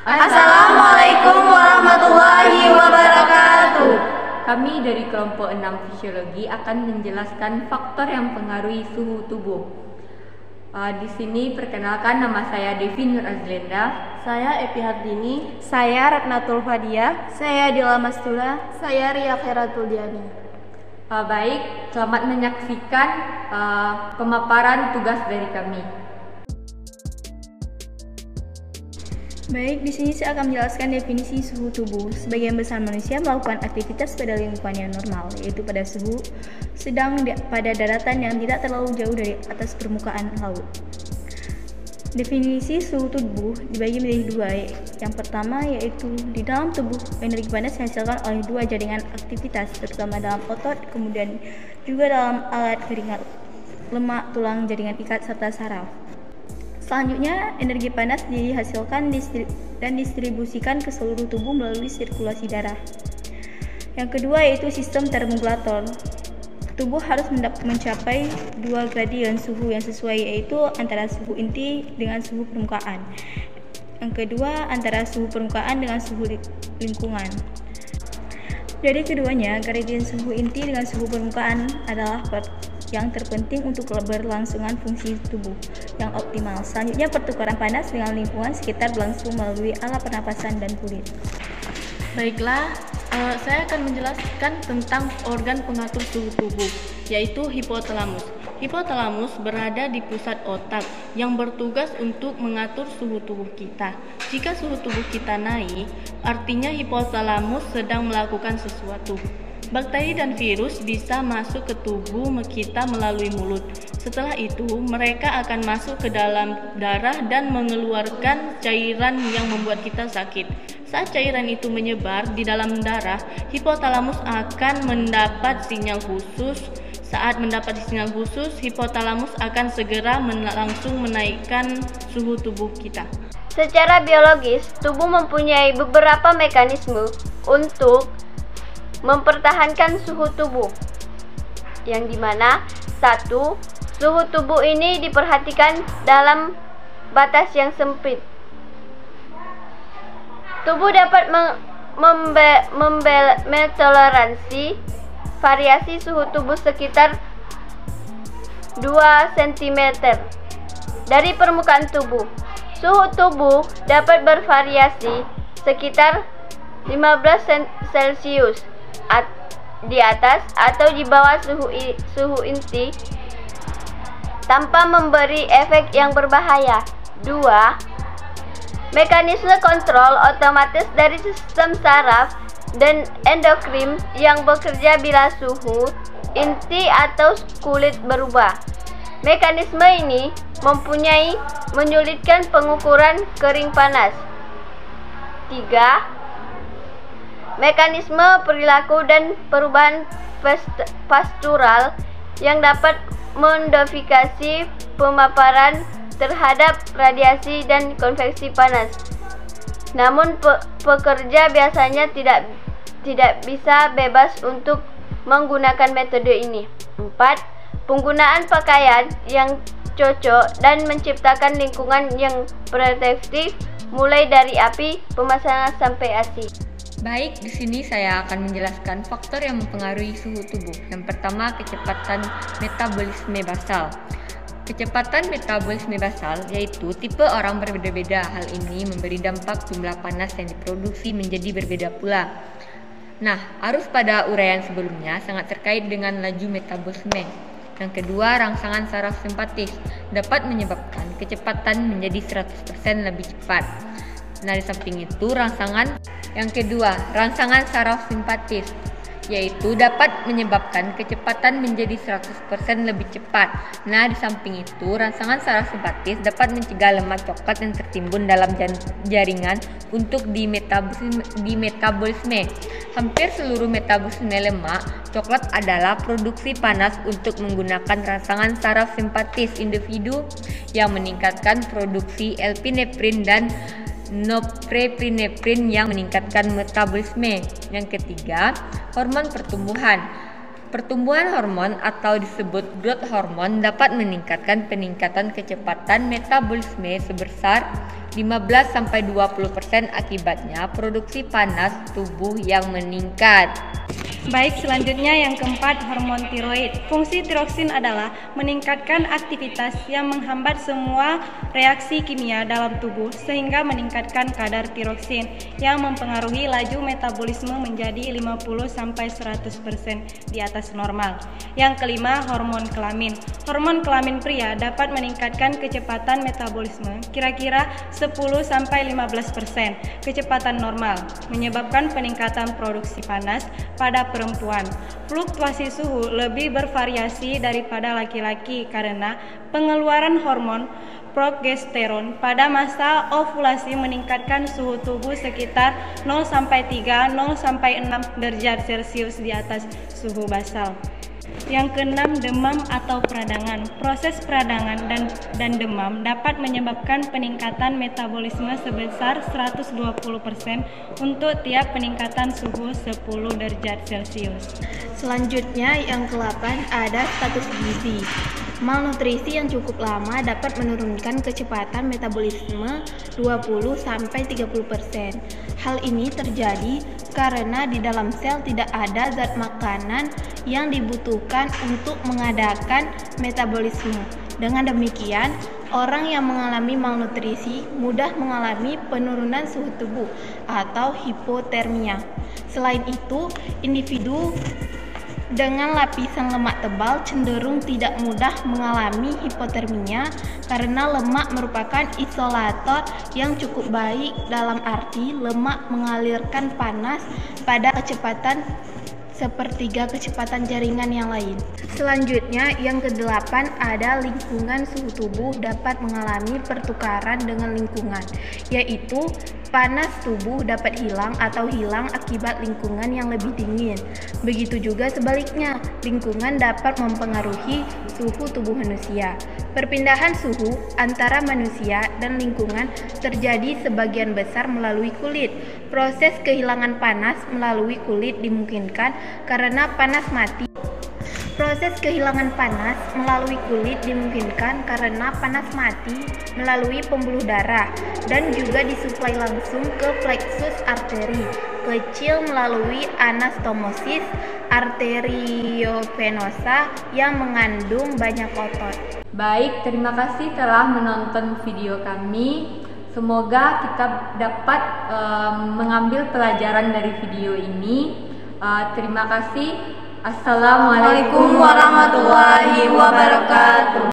Assalamualaikum warahmatullahi wabarakatuh. Kami dari kelompok 6 fisiologi akan menjelaskan faktor yang mempengaruhi suhu tubuh. Di sini perkenalkan, nama saya Devi Nur Azlenda. Saya Epi Hardini. Saya Ratnatul Fadia. Saya Dila Mastula. Saya Ria Kheratul Diani. Baik, selamat menyaksikan pemaparan tugas dari kami. Baik, di sini saya akan menjelaskan definisi suhu tubuh. Sebagian besar manusia melakukan aktivitas pada lingkungan yang normal, yaitu pada suhu sedang pada daratan yang tidak terlalu jauh dari atas permukaan laut. Definisi suhu tubuh dibagi menjadi dua. Yang pertama yaitu di dalam tubuh energi panas dihasilkan oleh dua jaringan aktivitas, terutama dalam otot, kemudian juga dalam alat keringat, lemak, tulang, jaringan ikat, serta saraf. Selanjutnya, energi panas dihasilkan dan distribusikan ke seluruh tubuh melalui sirkulasi darah. Yang kedua yaitu sistem termogulator. Tubuh harus mencapai dua gradien suhu yang sesuai, yaitu antara suhu inti dengan suhu permukaan. Yang kedua, antara suhu permukaan dengan suhu lingkungan. Dari keduanya, gradien suhu inti dengan suhu permukaan adalah yang terpenting untuk keberlangsungan fungsi tubuh yang optimal. Selanjutnya, pertukaran panas dengan lingkungan sekitar berlangsung melalui alat pernapasan dan kulit. Baiklah, saya akan menjelaskan tentang organ pengatur suhu tubuh, yaitu hipotalamus. Hipotalamus berada di pusat otak yang bertugas untuk mengatur suhu tubuh kita. Jika suhu tubuh kita naik, artinya hipotalamus sedang melakukan sesuatu. Bakteri dan virus bisa masuk ke tubuh kita melalui mulut. Setelah itu, mereka akan masuk ke dalam darah dan mengeluarkan cairan yang membuat kita sakit. Saat cairan itu menyebar di dalam darah, hipotalamus akan mendapat sinyal khusus. Saat mendapat sinyal khusus, hipotalamus akan segera langsung menaikkan suhu tubuh kita. Secara biologis, tubuh mempunyai beberapa mekanisme untuk mempertahankan suhu tubuh, yang dimana satu, suhu tubuh ini diperhatikan dalam batas yang sempit. Tubuh dapat mentoleransi variasi suhu tubuh sekitar 2 cm dari permukaan tubuh. Suhu tubuh dapat bervariasi sekitar 15 Celcius di atas atau di bawah suhu inti tanpa memberi efek yang berbahaya. 2. Mekanisme kontrol otomatis dari sistem saraf dan endokrin yang bekerja bila suhu inti atau kulit berubah. Mekanisme ini menyulitkan pengukuran kering panas. 3. Mekanisme perilaku dan perubahan postural yang dapat mendosifikasi pemaparan terhadap radiasi dan konveksi panas. Namun pekerja biasanya tidak bisa bebas untuk menggunakan metode ini. 4. Penggunaan pakaian yang cocok dan menciptakan lingkungan yang protektif mulai dari api pemasangan sampai ASI. Baik, di sini saya akan menjelaskan faktor yang mempengaruhi suhu tubuh. Yang pertama, kecepatan metabolisme basal. Kecepatan metabolisme basal yaitu tipe orang berbeda-beda. Hal ini memberi dampak jumlah panas yang diproduksi menjadi berbeda pula. Nah, arus pada uraian sebelumnya sangat terkait dengan laju metabolisme. Yang kedua, rangsangan saraf simpatis dapat menyebabkan kecepatan menjadi 100% lebih cepat. Nah, di samping itu, rangsangan saraf simpatis yaitu dapat menyebabkan kecepatan menjadi 100% lebih cepat. Nah, di samping itu, rangsangan saraf simpatis dapat mencegah lemak coklat yang tertimbun dalam jaringan untuk di metabolisme. Hampir seluruh metabolisme lemak coklat adalah produksi panas untuk menggunakan rangsangan saraf simpatis individu yang meningkatkan produksi epinefrin dan norepinefrin yang meningkatkan metabolisme. Yang ketiga, hormon pertumbuhan. Pertumbuhan hormon atau disebut growth hormone dapat meningkatkan peningkatan kecepatan metabolisme sebesar 15-20%, akibatnya produksi panas tubuh yang meningkat. Baik, selanjutnya yang keempat, hormon tiroid. Fungsi tiroksin adalah meningkatkan aktivitas yang menghambat semua reaksi kimia dalam tubuh sehingga meningkatkan kadar tiroksin yang mempengaruhi laju metabolisme menjadi 50-100% di atas normal. Yang kelima, hormon kelamin. Hormon kelamin pria dapat meningkatkan kecepatan metabolisme kira-kira 10-15% kecepatan normal, menyebabkan peningkatan produksi panas pada perempuan. Fluktuasi suhu lebih bervariasi daripada laki-laki karena pengeluaran hormon progesteron pada masa ovulasi meningkatkan suhu tubuh sekitar 0-3, 0-6 derajat Celcius di atas suhu basal. Yang keenam, demam atau peradangan. Proses peradangan dan demam dapat menyebabkan peningkatan metabolisme sebesar 120% untuk tiap peningkatan suhu 10 derajat Celcius. Selanjutnya yang ke-8 ada status gizi. Malnutrisi yang cukup lama dapat menurunkan kecepatan metabolisme 20-30%. Hal ini terjadi karena di dalam sel tidak ada zat makanan yang dibutuhkan untuk mengadakan metabolisme. Dengan demikian, orang yang mengalami malnutrisi mudah mengalami penurunan suhu tubuh atau hipotermia. Selain itu, individu dengan lapisan lemak tebal cenderung tidak mudah mengalami hipotermia karena lemak merupakan isolator yang cukup baik, dalam arti lemak mengalirkan panas pada kecepatan sepertiga kecepatan jaringan yang lain. Selanjutnya yang ke-8 ada lingkungan suhu tubuh dapat mengalami pertukaran dengan lingkungan, yaitu panas tubuh dapat hilang atau hilang akibat lingkungan yang lebih dingin. Begitu juga sebaliknya, lingkungan dapat mempengaruhi suhu tubuh manusia. Perpindahan suhu antara manusia dan lingkungan terjadi sebagian besar melalui kulit. Proses kehilangan panas melalui kulit dimungkinkan karena panas mati. Proses kehilangan panas melalui kulit dimungkinkan karena panas mati melalui pembuluh darah dan juga disuplai langsung ke plexus arteri kecil melalui anastomosis arteriovenosa yang mengandung banyak otot. Baik, terima kasih telah menonton video kami. Semoga kita dapat mengambil pelajaran dari video ini. Terima kasih. Assalamualaikum warahmatullahi wabarakatuh.